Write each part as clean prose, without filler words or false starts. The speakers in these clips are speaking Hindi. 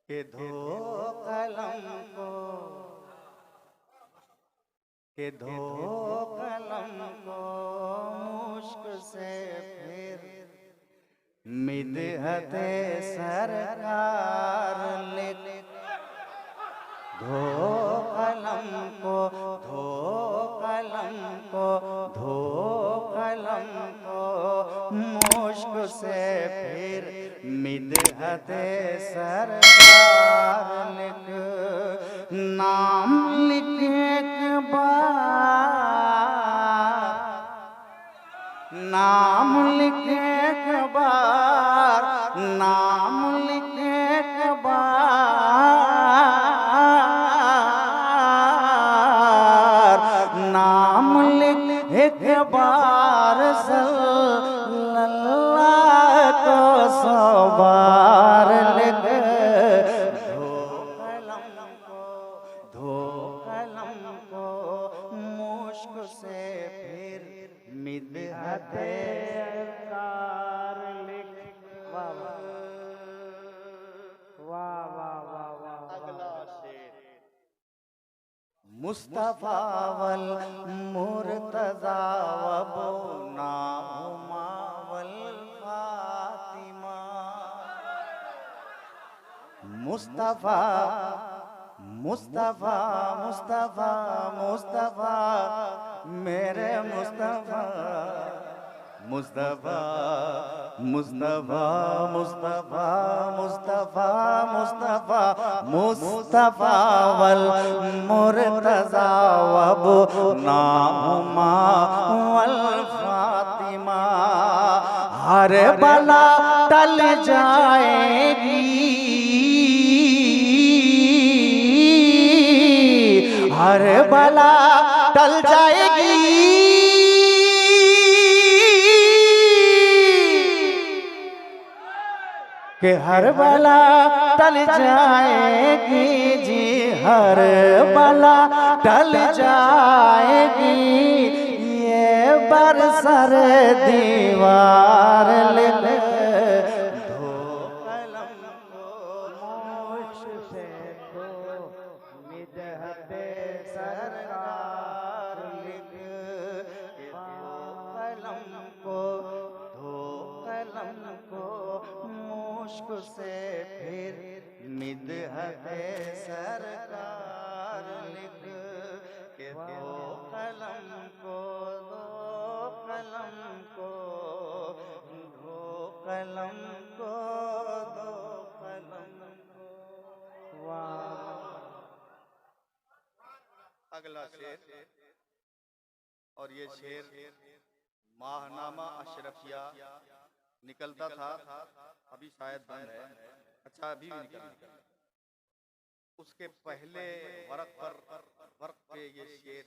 के धो कलम को, के धो कलम को मुश्क से फिर मिदहते सरकार लिख। धो कलम को, धो कलम को, धो कलम को मुश्क से फिर मिदहते सरकार लिख। नाम लिखे के बार, नाम लिखे के बार, नाम लिखे के बार, नाम लिखे के बार सल्लल्लाह को 100 बार लिख। धो कलम को, धो कलम को मुश्क से फिर मिदहते सरकार लिख। वाह वाह वाह वाह वाह। अगला शेर। मुस्तफा वल मुर्तजा वबुना हुमा वल फातिमा। मुस्तफा मुस्तफा मुस्तफा मुस्तफा मेरे मुस्तफा, मुस्तफा मुस्तफा मुस्तफा मुस्तफा मुस्तफा मुस्तफा वल मुर्तजा वबुना हुमा वल फातिमा। हर बला टल जाएगी, हर बला टल जाएगी, कि हर बला टल जाएगी जी, हर बला टल जाएगी। ये बरसर दीवार लिख। धो कलम को मुश्क से धो मिदहते सरकार लिख। धो कलम को, धो कलम को मुश्क से फिर मिदहते सरकार लिख। के धो कलम को, धो कलम को, धो कलम को, धो कलम को। वाह। अगला शेर, और ये शेर माहनामा अशरफिया निकलता था, अभी शायद बंद है। अच्छा, अभी भी निकलता है। उसके पहले वर्क पे ये शेर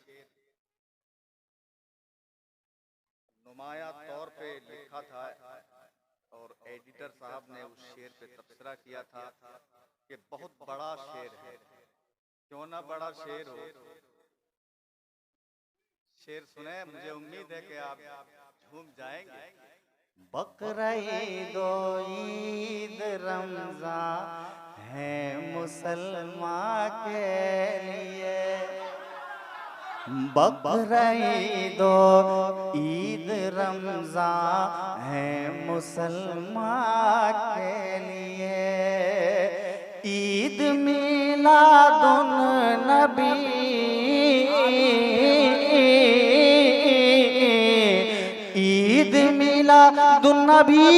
नुमाया तौर पे लिखा था और एडिटर साहब ने उस शेर पे तबसरा किया था कि बहुत बड़ा शेर है, क्यों ना बड़ा शेर हो। शेर सुने, मुझे उम्मीद है कि आप झूम जाएंगे। बकरीद ईद रमजान है मुसलमान के लिए। बकरीद ईद रमजान है मुसलमान के लिए। ईद मिलादुन नबी, ईद मिलादुन नबी,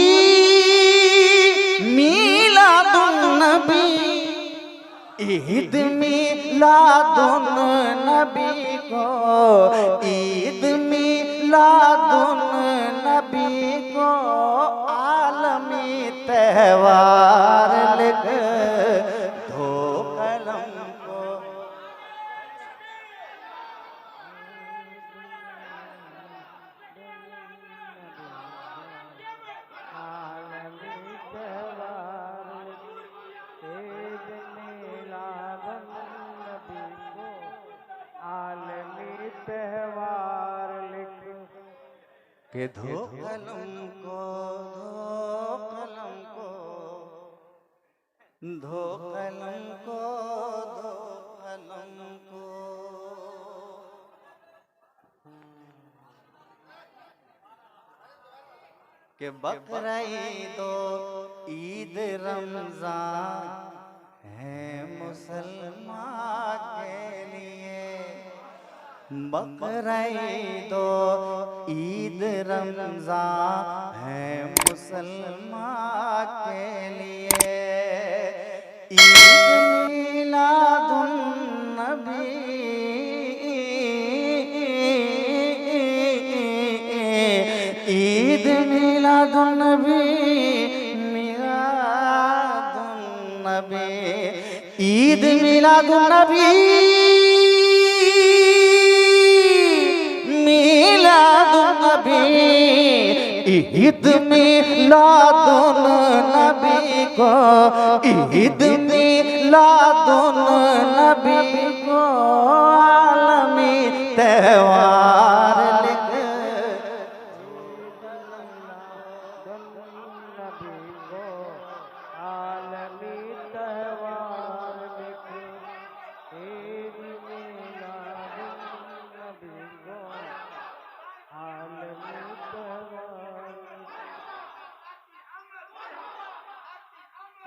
मिलादुन नबी, ईद मिलादुन नबी को, ईद मिलादुन नबी को आलमी त्योहार लिख। धो कलम को, के धो कलम को, धो कलम को, धो कलम को, धो कलम को। कि बकरीद ईद रमजान है मुसलमान के लिए। बकरीद ईद रमजान है मुसलमान के लिए। ईद मिलादुन नबी, ईद मिलादुन नबी, मिलादुन नबी, ईद मिलादुन नबी, मिलादुन नबी, ईद मिलादुन नबी को, ईद मिलादुन नबी को आलमी त्योहार लिख।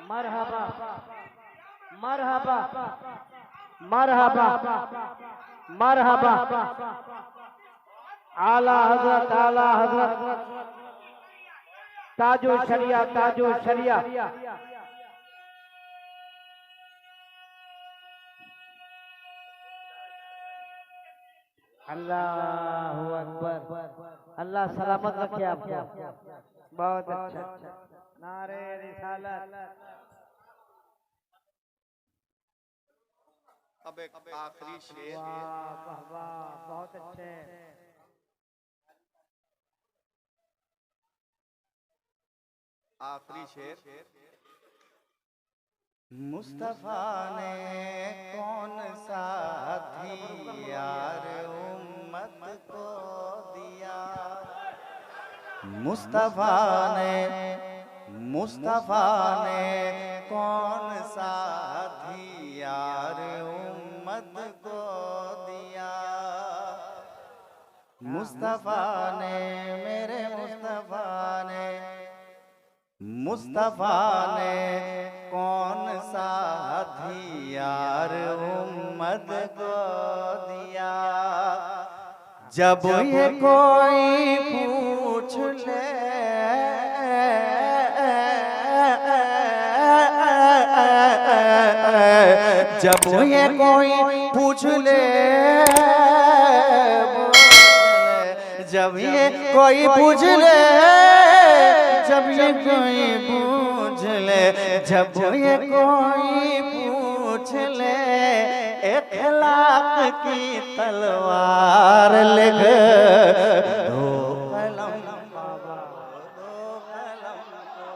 मरहबा मरहबा मरहबा मरहबा आला हजरत ताजो शरिया, ताजो शरिया। अल्लाहु अकबर। अल्लाह सलामत रखे आपको। बहुत अच्छा। नारे रिसालत। अब एक आखिरी शेर। वाह वाह वाह, बहुत अच्छे। आखिरी शेर। मुस्तफा ने कौन सा हथियार उम्मत को दिया। मुस्तफा ने कौन सा हथियार उम्मत को दिया। मुस्तफा ने, मेरे मुस्तफा ने कौन सा हथियार उम्मत को दिया। जब ये कोई पूछ ले, जब ये कोई पूछ ले, जब ये कोई पूछ ले, जब ये कोई पूछ ले, जब ये कोई पूछ ले, इखलाक की तलवार लिख दो कलम, दो कलम को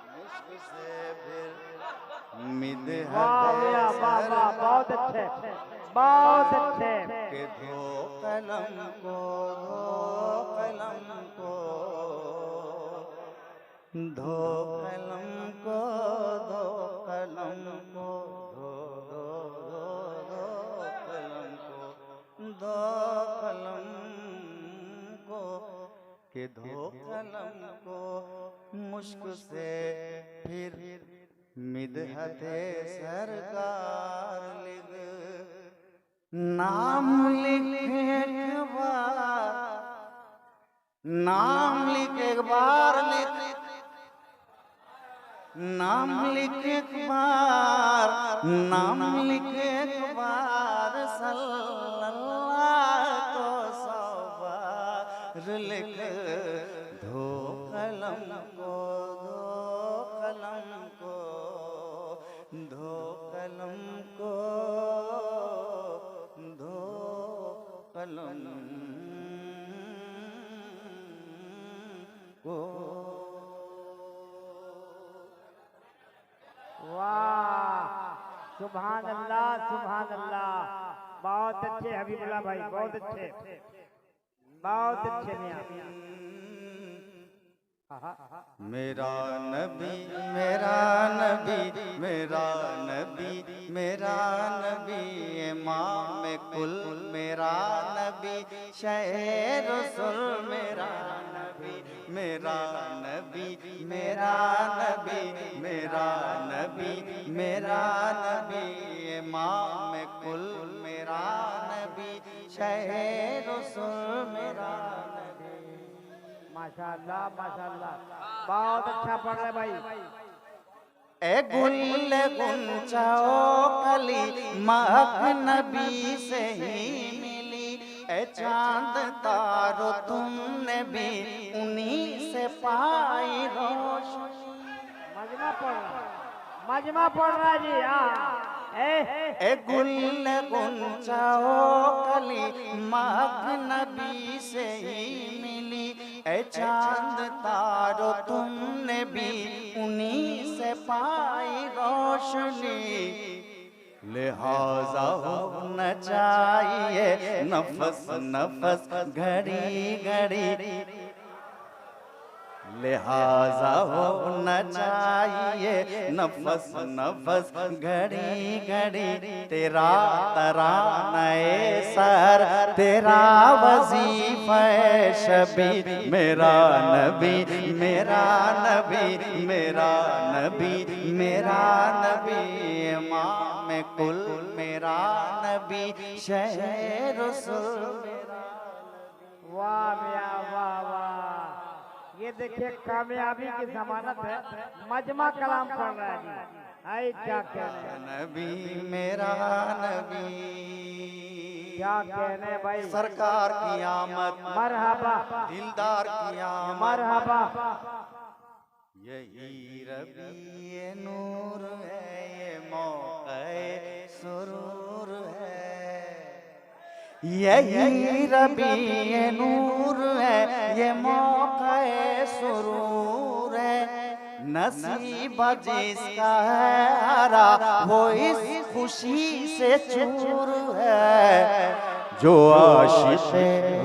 मुश्क से फिर मिदहत सर। बहुत अच्छे, बहुत अच्छे। के दो कलम को, दो कलम को, दो कलम को, दो कलम को, दो कलम को, दो कलम को, के दो कलम को मुश्क से फिर मिदहते सरकार लिख। नाम लिख एक बार, नाम लिख एक बार लिख, नाम लिख एक बार, नाम लिख एक बार, सल्लल्लाह को 100 बार लिख दो कलम को, दो कलम को, दो कलम को, दो कलम को। वाह, सुभान अल्लाह, सुभान अल्लाह। बहुत अच्छे हबीबुल्लाह भाई, बहुत अच्छे, बहुत अच्छे मियां। मेरा नबी, मेरा नबी नबी मेरा नबी मेरा नबी इमाम कुल मेरा नबी शहर रसूल मेरा नबी मेरा नबी मेरा नबी मेरा नबी मेरा नबी इमाम कुल मेरा नबी शहर रसूल मेरा नबी। माशाल्लाह माशाल्लाह, बहुत अच्छा पढ़ रहे भाई। ए गुल गुंचाओ कली महक नबी से ही मिली, ए चांद तारो तुमने भी उन्हीं से पाई रोशनी। मजमा पढ़ रहा, मजमा पढ़ रहा जी। हाँ ए गुल गुंचाओ कली महक नबी से ही मिली, ए चांद तारो तुमने भी उन्हीं से पाई रोशनी। लिहाजा होना चाहिए नफस नफस घड़ी घड़ी, लिहाजा होना चाहिए नफस नफस घड़ी घड़ी। तेरा तराना सर तेरा वजीफा शबीर मेरा नबी मेरा नबी मेरा नबी मेरा नबी इमाम कुल मेरा नबी शहर रसूल मेरा। वाह मियां वाह वाह, ये देखिए कामयाबी की जमानत है। मजमा कलाम पढ़ रहा है जी। आई क्या कहने नबी मेरा नबी, क्या कहने भाई। सरकार की आमद मरहबा दिलदार की आमद मरहबा। यही रबी ये नूर है ये मौक़े सुरूर है, यही रबी ये नूर है ये मौक़े सुरूर है। नसीब जिसका है हरा वो इस खुशी से चूर है, जो आशिक़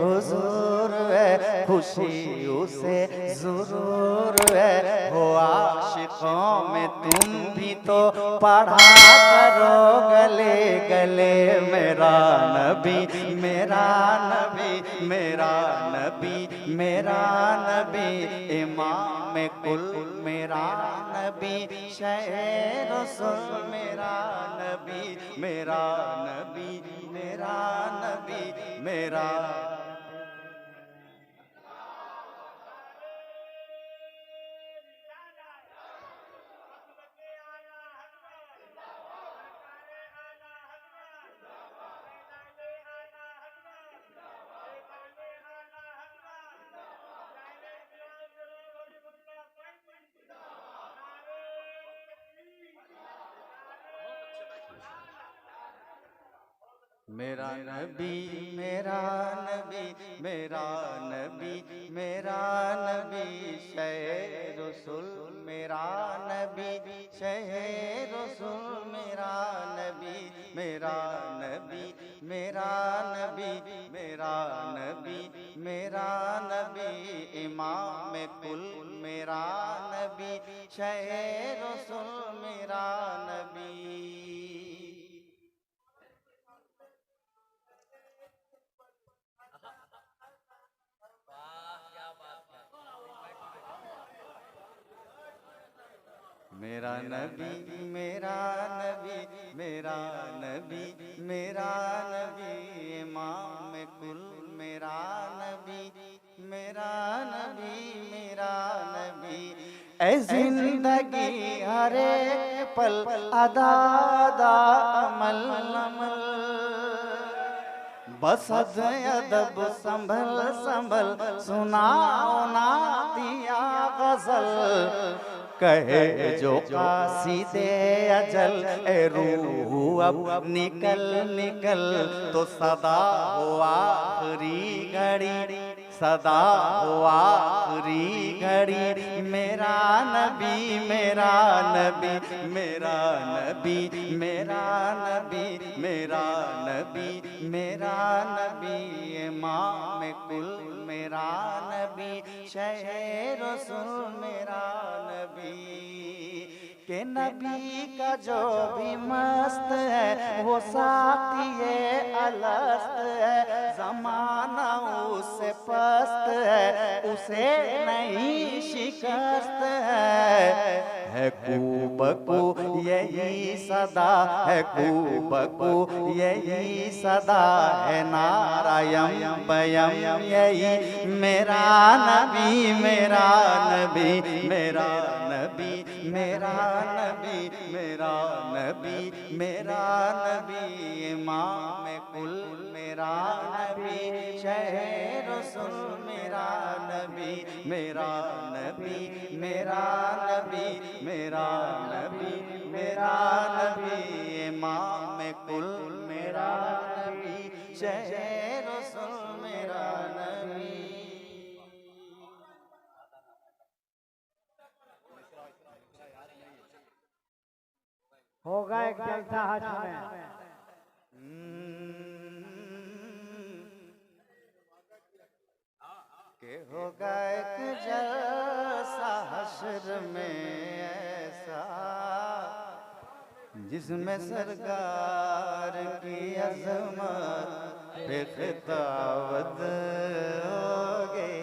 हुज़ूर है खुशी उसे ज़रूर है। हो आशिकों में तुम भी तो पढ़ा करो गले गले मेरा नबी मेरा नबी मेरा नबी मेरा नबी इमाम कुल मेरा नबी शहर रसूल मेरा नबी मेरा नबी मेरा नबी मेरा। मेरा नबी मेरा नबी मेरा नबी मेरा नबी शहर रसूल मेरा नबी शहर रसूल मेरा नबी मेरा नबी मेरा नबी मेरा नबी मेरा नबी इमाम कुल मेरा नबी शहर रसूल मेरा नबी। मेरा नबी मेरा नबी मेरा नबी मेरा नबी इमाम कुल मेरा नबी मेरा नबी मेरा नबी। ऐ जिंदगी हर एक पल अदा अदा अमल अमल, बस अदब संभल संभल सुनाओ ना दिया गजल। कहे जो कासीदे अजल ए रूह अब निकल निकल, तो सदा हो आखिरी घड़ी सदा हो आखिरी घड़ी। मेरा नबी मेरा नबी मेरा नबी मेरा नबी मेरा नबी मेरा नबी इमाम कुल मेरा नबी शहर रसूल मेरा नबी। के नबी का जो भी मस्त है वो साथी अलस्त है, जमाना उससे पस्त है उसे नहीं शिकस्त है कूबकू यही सदा है, कूबकू यही सदा है, नारायण बयम यही मेरा नबी मेरा नबी मेरा नबी मेरा नबी मेरा नबी मेरा नबी, इमाम कुल मेरा नबी, शहर रसूल मेरा नबी मेरा नबी मेरा नबी मेरा नबी मेरा नबी, इमाम कुल मेरा नबी, शहर रसूल मेरा नबी। होगा एक जलसा हज में। के होगा एक जलसा हश्र में ऐसा, जिसमें सरकार की अज़मत पे खिताबत होगे,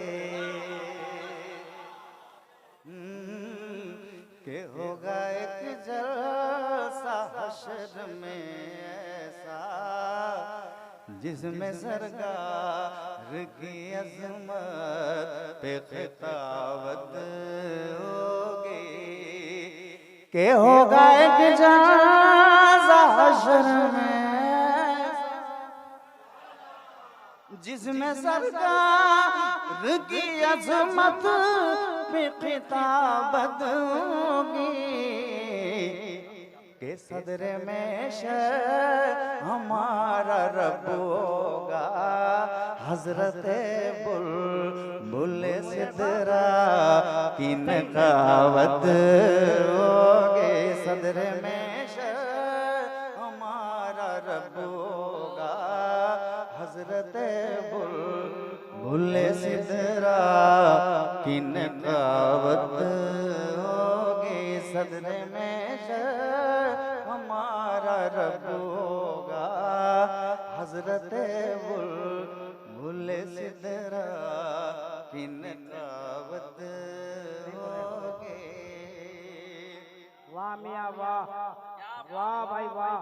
के होगा एक जलसा हश्र में ऐसा, जिसमें सरकार की अज़मत पे खिताबत होगी, के होगा एक जलसा हश्र में जिसमें सरकार की अज़मत पे खिताबत होगी, के सदरे में हमारा रब होगा, हजरत बुलबुल सिदरा की नकावत होगे, सदरे में हमारा रब होगा, हजरत बुलबुल सिदरा की नकावत होगी, सदरे में हमारा रब होगा, हजरत बुलबुल सिदरा की नकावत होगे। वाह मियाँ वाह, वाह भाई वाह।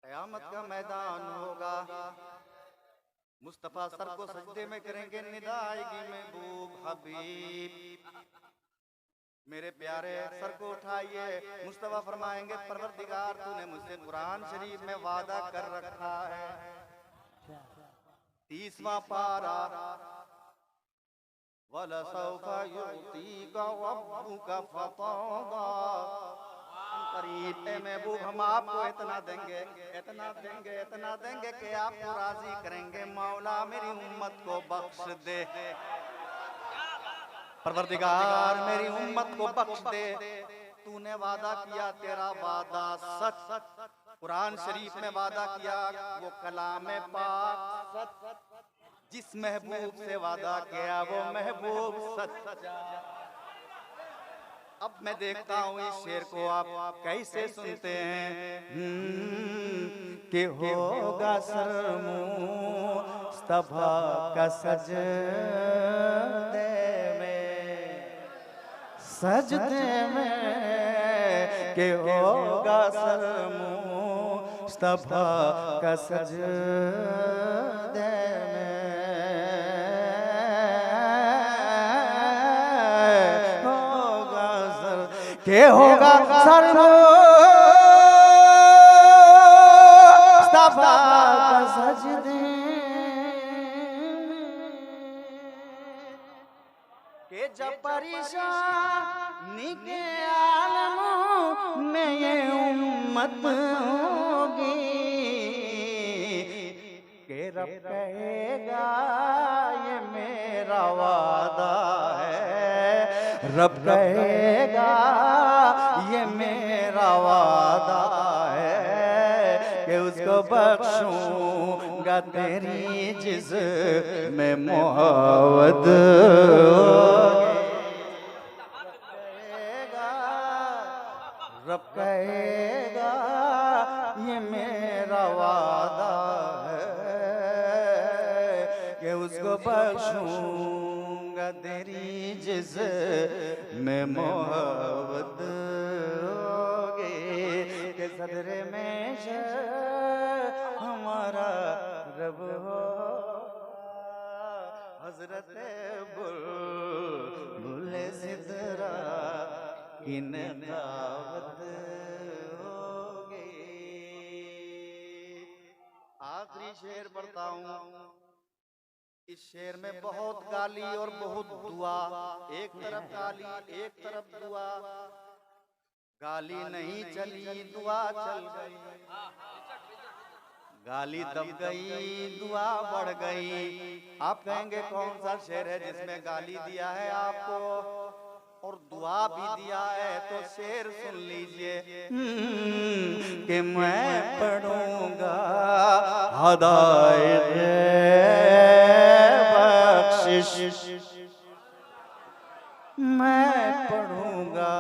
कयामत का मैदान होगा, मुस्तफा सर को सजदे में करेंगे, निदा आएगी महबूब हबीब मेरे प्यारे सर को उठाइए, मुस्तफा फरमाएंगे परवरदिगार तूने मुझसे कुरान शरीफ में वादा कर रखा है, 30वां पारा, वलसौफा युतीका रब्बुका फतरदा, करीब है महबूब हम आपको इतना देंगे इतना देंगे इतना देंगे कि आपको राजी करेंगे, मौला मेरी उम्मत को बख्श दे, परवरदिगार मेरी उम्मत को बख्श दे, तूने वादा किया तेरा वादा सच, कुरान शरीफ में वादा किया वो कलाम पाक सच, जिस महबूब से वादा किया वो महबूब सच। अब मैं देखता हूँ इस शेर को आप कैसे सुनते हैं कि होगा सर मुस्तफा का सजदे में, कि होगा सर मुस्तफा का सजदे में, होगा सर, के होगा सर मुस्तफा का सजदे, के जब परेशानी के आलम में ये उम्मत होगी, के रब कहेगा ये मेरा वादा है, रब कहेगा ये मेरा वादा है, कि उसको बख्शूंगा तेरी जिस्म मोहब्बत रब कहेगा ये मेरा वादा है कि उसको बख्शूंगा तेरी जिस में मोहब्बत होगी कि सदरे में हमारा रब हो हजरत बुल सिदरा की दावत होगी। आखिरी शेर पढ़ता हूँ। इस शेर में बहुत गाली और बहुत दुआ, एक तरफ गाली एक तरफ दुआ। गाली नहीं चली दुआ चल गई, गाली दब गई दुआ बढ़ गई। आप कहेंगे कौन सा शेर है जिसमें गाली दिया है आपको और दुआ भी दिया है? तो शेर सुन लीजिए कि मैं पढ़ूंगा हदायत बख्शिश, मैं पढ़ूंगा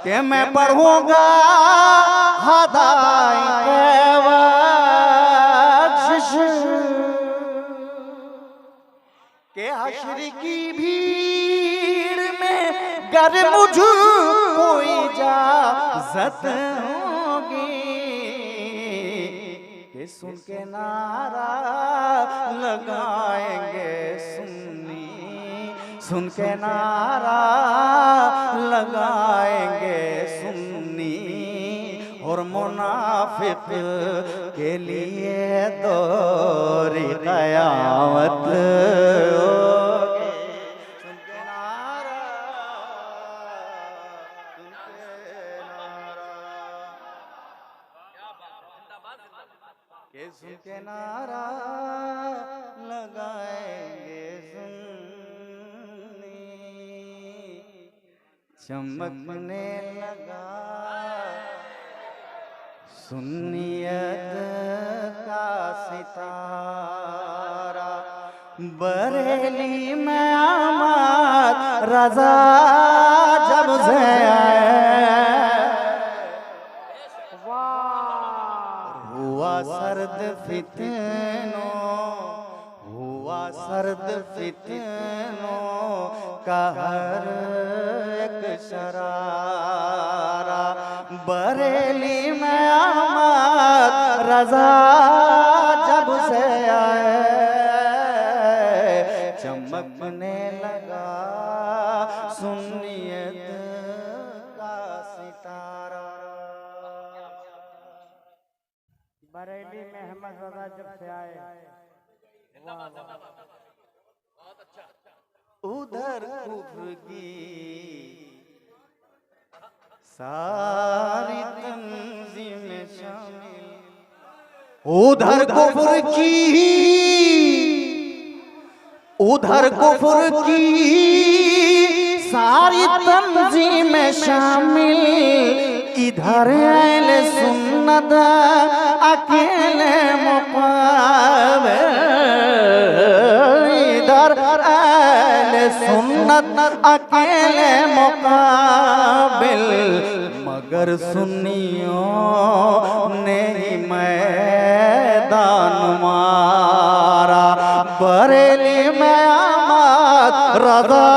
कि मैं पढ़ूंगा हदायत बख्शिश के हश्र की भीड़ में गर मुझको इजाजत होगी कि सुन के नारा लगाएंगे सुन्नी, सुन के नारा लगाएंगे सुन्नी और मुनाफिक के लिए दोरी कयामत होगी। सुन के नारा, सुन के नारा, के सुन के नारा लगाएंगे सुन्नी, चमकने लगा सुन्नियत का सितारा। बरेली में आमद रज़ा जब से आए, हुआ सर्द फितनों का हर एक शरारा। बरेली में आमद रज़ा जब से आए, चमकने लगा सुन्नियत का सितारा। बरेली में अहमद रज़ा जब से आए, उधर कुफ्र की सारी तंजीम शामिल, उधर कुफ्र की सारी तंजीम शामिल, इधर अहले सुन्नत अकेले मुकाबिल, इधर अहले सुन्नत अकेले मुकाबिल, मगर सुन्नियों ने ही मैदान मारा। बरेली में आमद रज़ा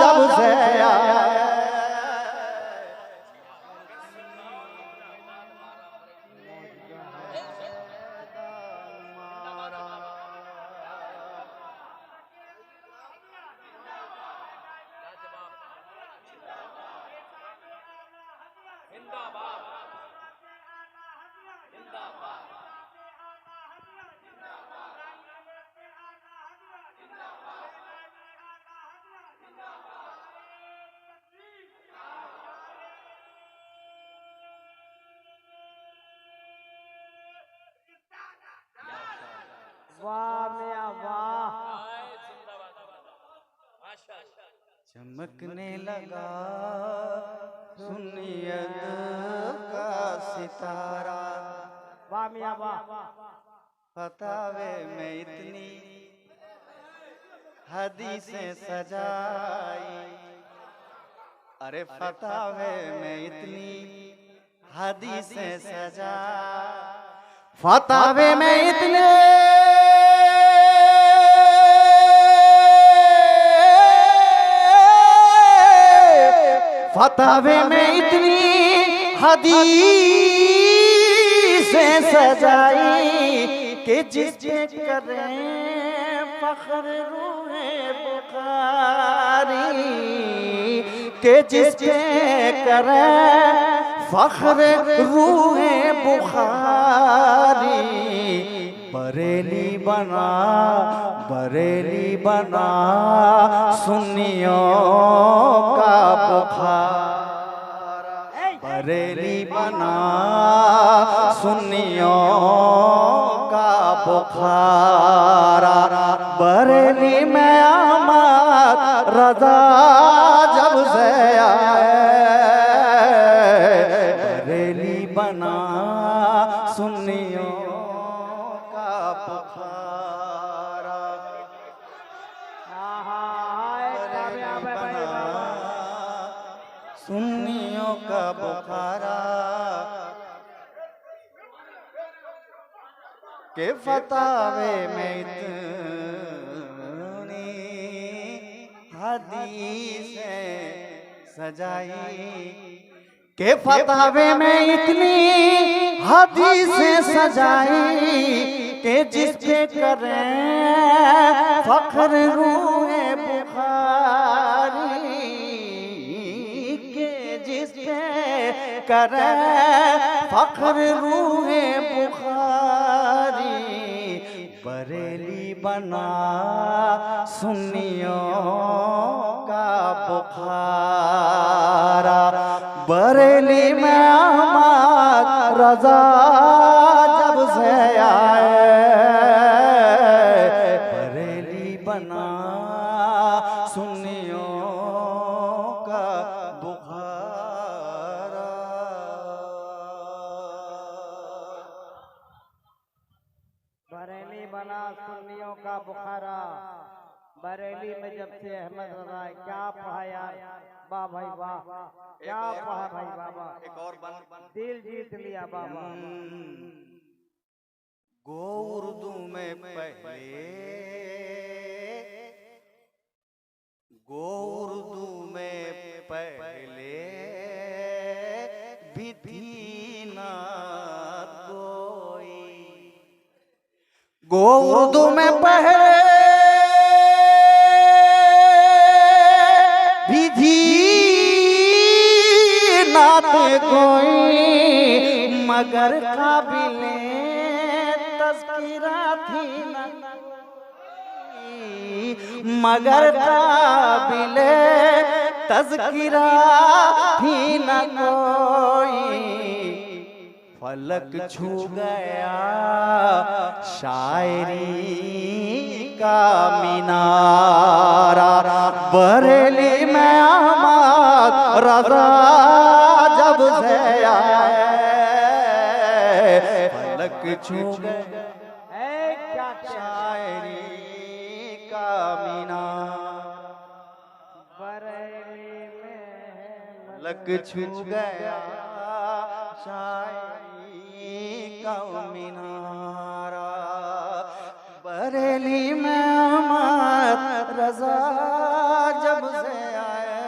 जब से आया, वाह मियां वाह। चमकने लगा सुन्नियत का सितारा। वाह मियां वाह। फतावे में इतनी हदीसें सजाई, अरे फतावे में इतनी हदीसें सजा, फतावे में इतने फतावे में इतनी हदीसें सजाई कि जिसके करें फख्र रूहे बुखारी, के जिसके करें फख्र रूहे बुखारी। बरेली बना सुन्नियों का बुखार, बरेली बना सुन्नियों का बुखारा। बरेली में आमद रज़ा जब से आए, बरेली बना सुन्नियों का बुखारा। सुन्नियों का बुखारा के फतावे में इतनी हदीसें सजाई, के फतावे में इतनी हदीसें सजाई के जिसके करें फख्र रूहे बुखारी, के जिसके करें फख्र रूहे बुखारी। बरेली बना सुन्नियों का बुखारा, बरेली में अहमद रज़ा जब से आए, बरेली बना सुन्नियों का बुखारा। बरेली बना सुन्नियों का बुखारा। बरेली में जब से अहमद रज़ा, क्या पढ़ा यार, वाह भाई वाह, क्या पढ़ा भाई बाबा, एक और बन दिल जीत लिया बाबा। गो उर्दू में पहले, गो उर्दू में पहले भी थी ना कोई, गो उर्दू में पहले भी थी नात कोई, मगर काबिले तज़किरा थी न कोई, मगर काबिले तज़किरा थी न कोई। फलक छू गया शायरी का मीनारा, बरेली में अहमद रज़ा जब से आए, फलक छू गया क्या शायरी का मीनार, बरेली में फलक छू गया शायरी का मीनारा। बरेली में अहमद रज़ा जब से आए,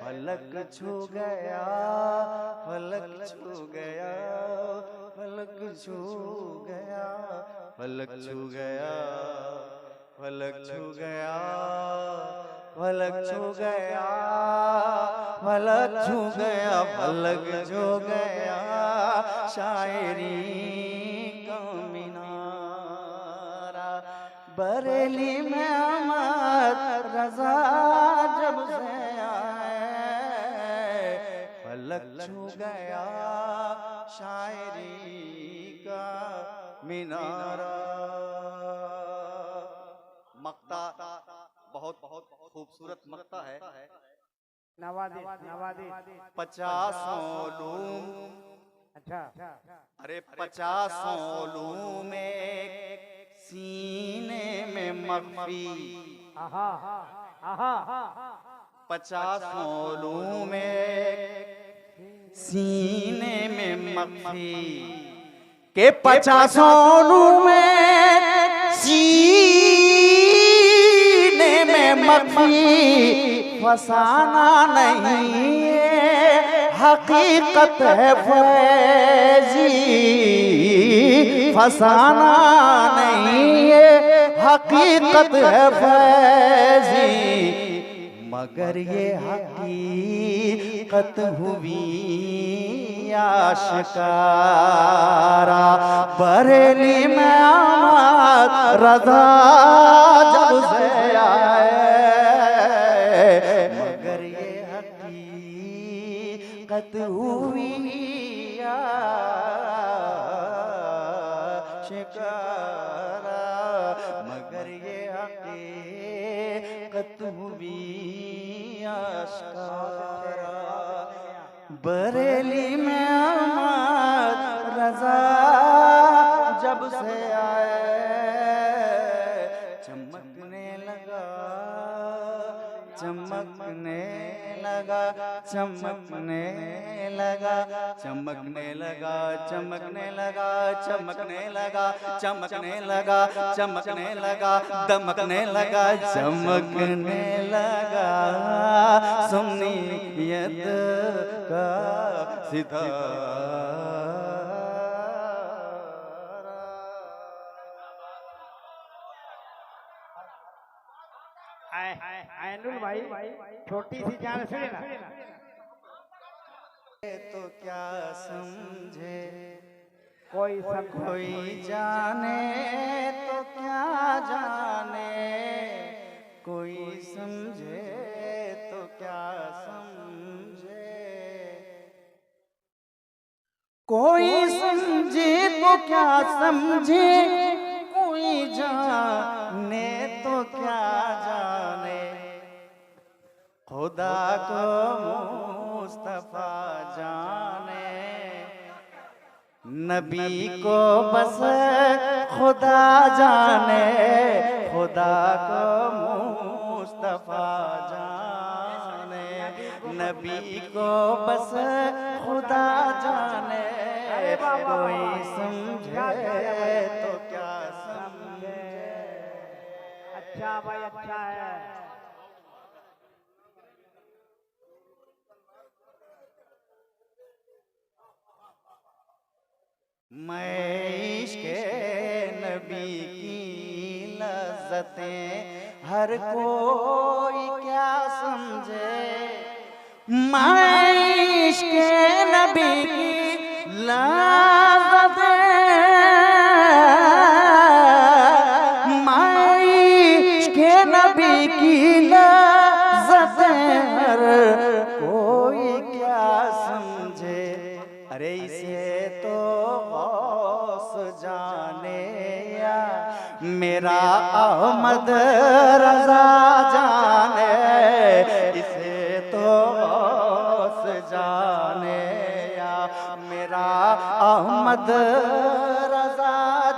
फलक छू गया, फलक छू गया, फलक छू गया, फलक छू गया, फलक छू गया, फलक छू गया, फलक छू गया, फलक छू गया शायरी का मीनारा। बरेली में अहमद रज़ा जब से आए, फलक छू गया शायरी का मीनारा। मक्ता बहुत बहुत खूबसूरत मक्ता है। नवादी नवादी 50 ओलूम, अच्छा अरे 50 ओलूम में सीने में मख्फी, आहा आहा 50 ओलूम में सीने में मखफी के 50 ओलूम में सीने में मखफी फसाना नहीं है हकीकत है फैजी फसाना नहीं है हकीकत है फैजी मगर ये हकीकत हुई आशिकारा बरेली में आमद रज़ा जब से आए मगर ये हकीकत हुई आशिकारा मगर ये हकीकत हुई आशिकारा बरेली में आमद रज़ा जब से आए चमकने लगा चमकने लगा चमकने लगा चमकने लगा चमकने लगा चमकने लगा चमकने लगा चमकने लगा दमकने लगा चमकने लगा सुन्नियत का सितारा आयनुल भाई छोटी सी जान से ना तो क्या समझे कोई सब कोई जाने तो क्या जाने कोई समझे तो क्या समझे कोई समझे तो क्या समझे कोई जाने तो क्या जाने खुदा को मुस्तफा जाने नबी को बस खुदा जाने खुदा को मुस्तफा जाने नबी को बस खुदा जाने कोई समझे तो क्या समझे अच्छा भाई अच्छा है मैं इश्क़े नबी की लज़्ज़तें हर कोई क्या समझे मैं इश्क़े नबी की लज़्ज़तें मैं इश्क़े नबी की लज़्ज़तें हर कोई क्या समझे अरे इसे तो गौस जाने या मेरा अहमद रज़ा जाने इसे तो गौस जाने या मेरा अहमद रज़ा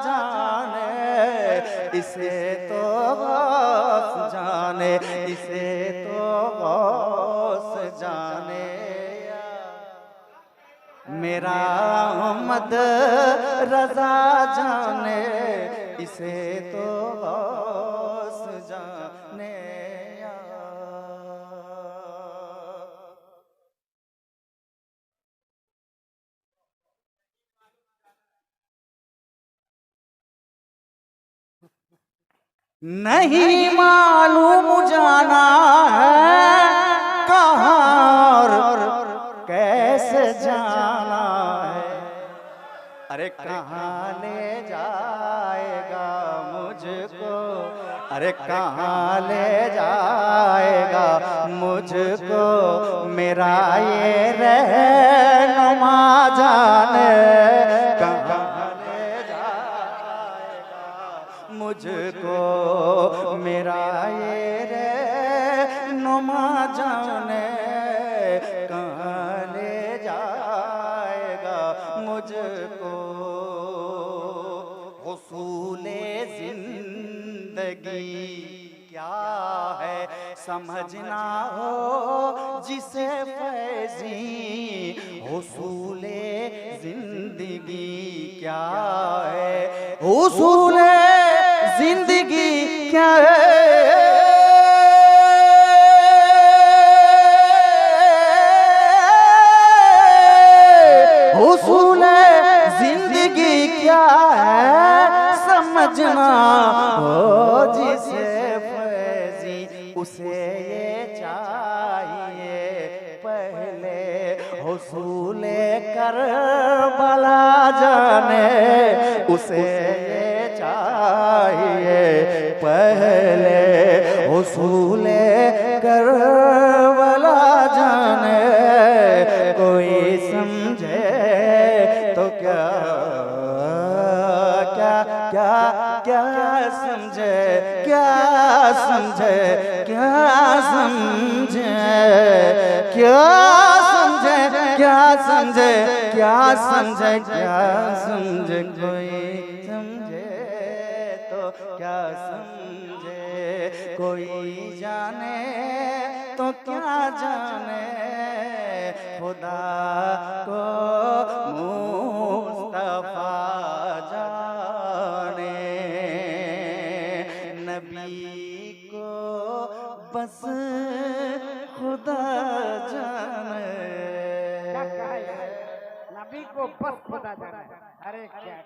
जाने इसे तो गौस जाने इसे तो गौस जाने मेरा अहमद रज़ा जाने इसे तो गौस जाने नहीं मालूम जाना है कहाँ और कैसे जाना है अरे कहाँ ले जाएगा मुझको अरे कहाँ ले जाएगा मुझको मेरा ये रहनुमा जाने कहाँ ले जाएगा मुझको मेरा ये रहनुमा जाने कहाँ ले जाएगा मुझको हुसूले जिंदगी क्या है समझना हो जिसे फैजी हुसूले जिंदगी क्या है, हुसूले जिंदगी क्या है। हुसूले जिंदगी क्या है समझना हो जिसे फैजी उसे ये चाहिए पहले हुसूले करबला जाने उसे ये चाहिए पहले हुसूले करबला जाने। कोई समझे तो क्या क्या क्या क्या समझे, क्या समझे, क्या समझे, क्या समझे, क्या समझे, क्या समझे, क्या समझे। कोई समझे तो क्या समझे, कोई जाने तो क्या जाने खुदा को मुस्तफा जाने, नबी को बस खुदा जाने। क्या कहा यार? नबी को बस खुदा जाने। अरे क्या